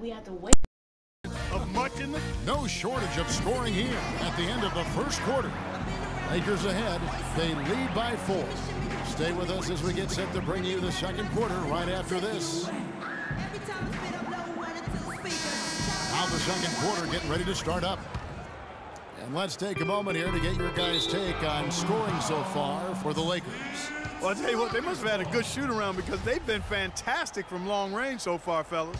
we have to wait. No shortage of scoring here at the end of the first quarter. Lakers ahead. They lead by 4. Stay with us as we get set to bring you the second quarter right after this. Now the second quarter getting ready to start up. And let's take a moment here to get your guys' take on scoring so far for the Lakers. Well, I'll tell you what, they must have had a good shoot-around because they've been fantastic from long range so far, fellas.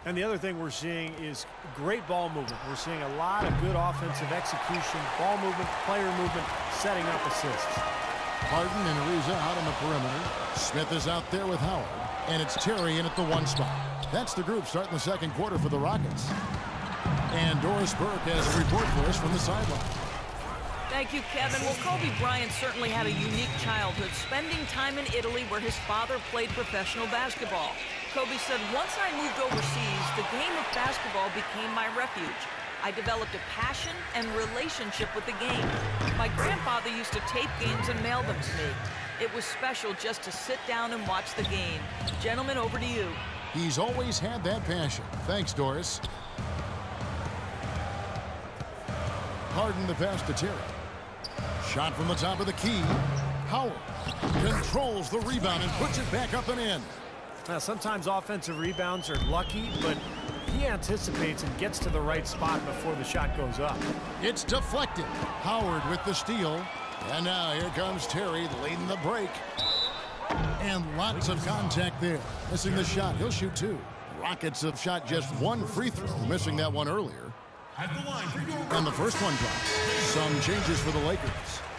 And the other thing we're seeing is great ball movement. We're seeing a lot of good offensive execution, ball movement, player movement, setting up assists. Harden and Ariza out on the perimeter. Smith is out there with Howard. And it's Terry in at the 1 spot. That's the group starting the second quarter for the Rockets. And Doris Burke has a report for us from the sideline. Thank you, Kevin. Well, Kobe Bryant certainly had a unique childhood, spending time in Italy where his father played professional basketball. Kobe said, once I moved overseas, the game of basketball became my refuge. I developed a passion and relationship with the game. My grandfather used to tape games and mail them to me. It was special just to sit down and watch the game. Gentlemen, over to you. He's always had that passion. Thanks, Doris. Harden the pass to Terry. Shot from the top of the key. Howard controls the rebound and puts it back up and in. Now, sometimes offensive rebounds are lucky, but he anticipates and gets to the right spot before the shot goes up. It's deflected. Howard with the steal. And now here comes Terry leading the break. And lots of contact there. Missing the shot. He'll shoot 2. Rockets have shot just 1 free throw, missing that one earlier. And the first one drops. Some changes for the Lakers.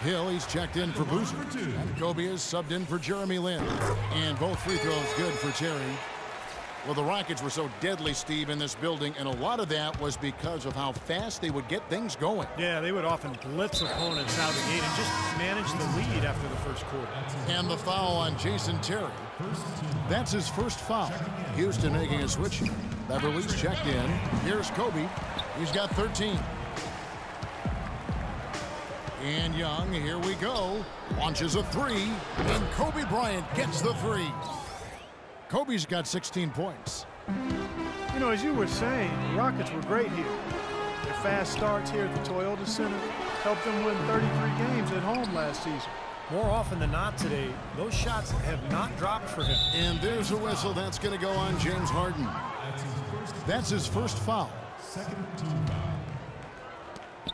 Hill, he's checked in for Boozer. And Kobe is subbed in for Jeremy Lin. And both free throws good for Terry. Well, the Rockets were so deadly, Steve, in this building, and a lot of that was because of how fast they would get things going. Yeah, they would often blitz opponents out of the gate and just manage the lead after the first quarter. And the foul on Jason Terry. That's his first foul. Houston making a switch. Beverly's checked in. Here's Kobe. He's got 13. And Young, here we go. Launches a 3, and Kobe Bryant gets the 3. Kobe's got 16 points. You know, as you were saying, the Rockets were great here. Their fast starts here at the Toyota Center helped them win 33 games at home last season. More often than not today, those shots have not dropped for him. And there's a whistle. That's going to go on James Harden. That's his first foul.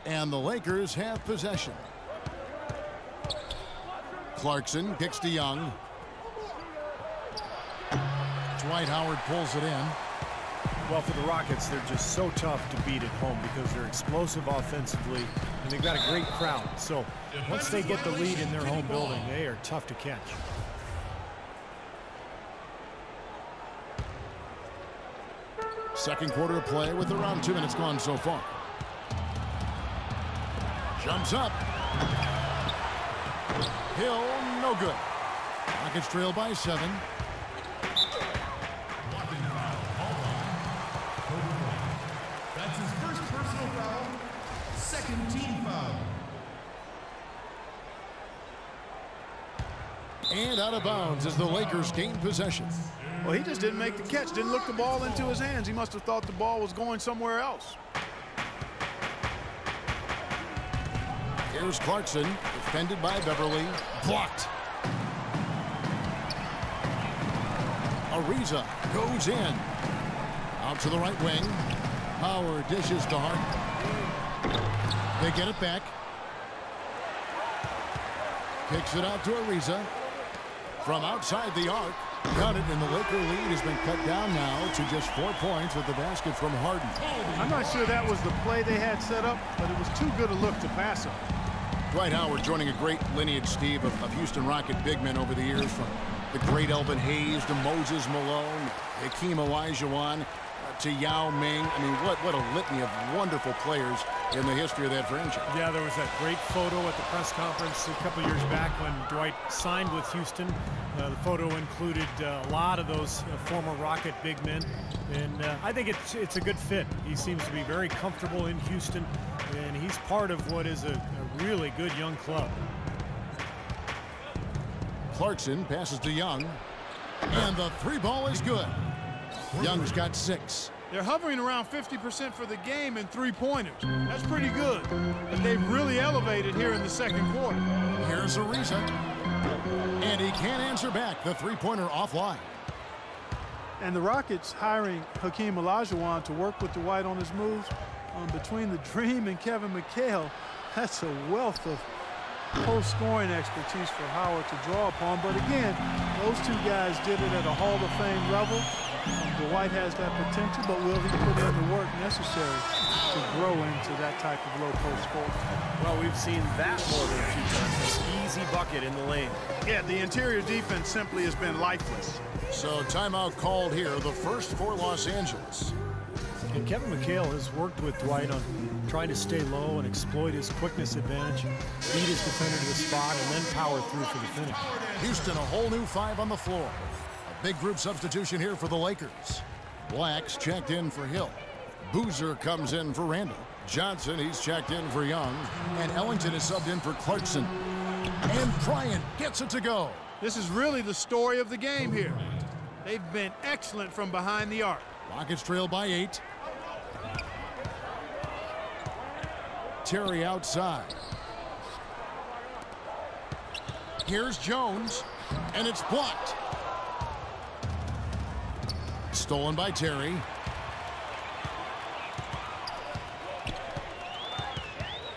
And the Lakers have possession. Clarkson kicks to Young. Dwight Howard pulls it in. Well, for the Rockets, they're just so tough to beat at home because they're explosive offensively, and they've got a great crowd. So once they get the lead in their home building, they are tough to catch. Second quarter of play with around 2 minutes gone so far. Jumps up. Hill, no good. Rockets trail by 7. That's his first personal foul, second team foul. And out of bounds as the Lakers gain possession. Well, he just didn't make the catch, didn't look the ball into his hands. He must have thought the ball was going somewhere else. Here's Clarkson, defended by Beverly. Blocked. Ariza goes in. Out to the right wing. Howard dishes to Harden. They get it back. Kicks it out to Ariza. From outside the arc. Got it, and the Laker lead has been cut down now to just 4 points with the basket from Harden. I'm not sure that was the play they had set up, but it was too good a look to pass him. Dwight Howard joining a great lineage, Steve, of Houston Rocket big men over the years, from the great Elvin Hayes to Moses Malone, Hakeem Olajuwon, to Yao Ming. I mean, what a litany of wonderful players in the history of that franchise. Yeah, there was that great photo at the press conference a couple years back when Dwight signed with Houston. The photo included a lot of those former Rocket big men, and I think it's a good fit. He seems to be very comfortable in Houston, and he's part of what is a really good young club. Clarkson passes to Young, and the 3 ball is good. Young's got 6. They're hovering around 50% for the game in three-pointers. That's pretty good, but they've really elevated here in the second quarter. Here's Ariza, and he can't answer back. The three-pointer offline. And the Rockets hiring Hakeem Olajuwon to work with Dwight on his moves. Between the Dream and Kevin McHale, that's a wealth of post-scoring expertise for Howard to draw upon. But again, those two guys did it at a Hall of Fame level. Dwight has that potential, but will he put in the work necessary to grow into that type of low post score? Well, we've seen that more than a few times. An easy bucket in the lane. Yeah, the interior defense simply has been lifeless. So timeout called here, the first for Los Angeles. And Kevin McHale has worked with Dwight on trying to stay low and exploit his quickness advantage, lead his defender to the spot, and then power through for the finish. Houston, a whole new 5 on the floor. A big group substitution here for the Lakers. Black's checked in for Hill. Boozer comes in for Randall. Johnson, he's checked in for Young. And Ellington is subbed in for Clarkson. And Bryant gets it to go. This is really the story of the game here. They've been excellent from behind the arc. Rockets trail by 8. Terry outside. Here's Jones, and it's blocked. Stolen by Terry.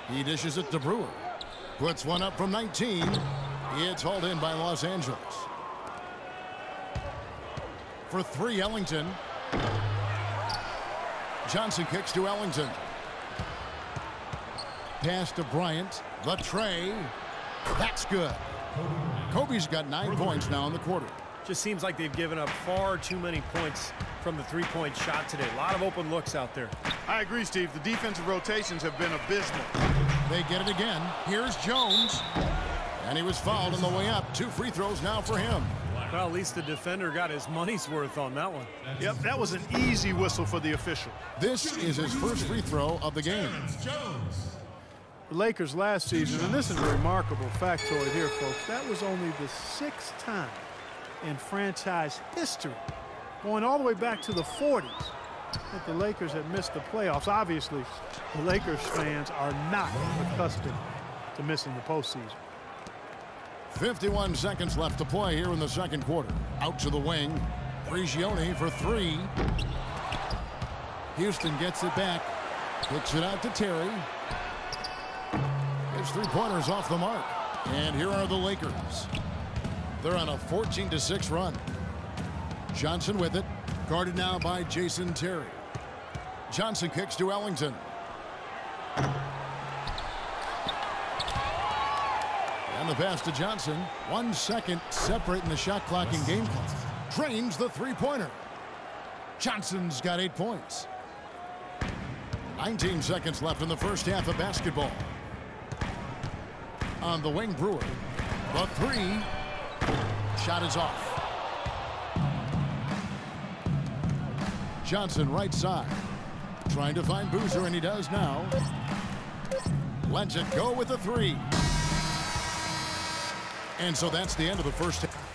He dishes it to Brewer. Puts one up from 19. It's hauled in by Los Angeles. For 3, Ellington. Johnson kicks to Ellington. Pass to Bryant. The tray. That's good. Kobe's got 9 points now in the quarter. Just seems like they've given up far too many points from the three-point shot today. A lot of open looks out there. I agree, Steve. The defensive rotations have been abysmal. They get it again. Here's Jones. And he was fouled on the way up. 2 free throws now for him. Well, at least the defender got his money's worth on that one. Yep, that was an easy whistle for the official. This is his first free throw of the game. The Lakers last season, and this is a remarkable factoid here, folks, that was only the 6th time in franchise history, going all the way back to the 40s, that the Lakers had missed the playoffs. Obviously, the Lakers fans are not accustomed to missing the postseason. 51 seconds left to play here in the second quarter. Out to the wing. Prigioni for 3. Houston gets it back. Kicks it out to Terry. His 3-pointers off the mark. And here are the Lakers. They're on a 14-6 run. Johnson with it. Guarded now by Jason Terry. Johnson kicks to Ellington. And the pass to Johnson. 1 second separating the shot clock and game clock. Drains the 3-pointer. Johnson's got 8 points. 19 seconds left in the first half of basketball. On the wing, Brewer. The 3. Shot is off. Johnson right side. Trying to find Boozer, and he does now. Lets it go with the 3. And so that's the end of the first half.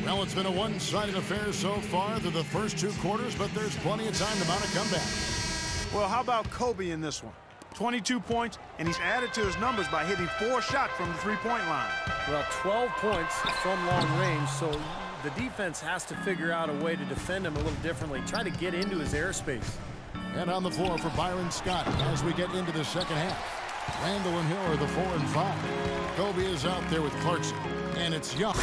Well, it's been a one-sided affair so far through the first 2 quarters, but there's plenty of time to mount a comeback. Well, how about Kobe in this one? 22 points, and he's added to his numbers by hitting 4 shots from the 3-point line. Well, 12 points from long range, so the defense has to figure out a way to defend him a little differently, try to get into his airspace. And on the floor for Byron Scott as we get into the second half. Randall and Hill are the 4 and 5. Kobe is out there with Clarkson, and it's Young.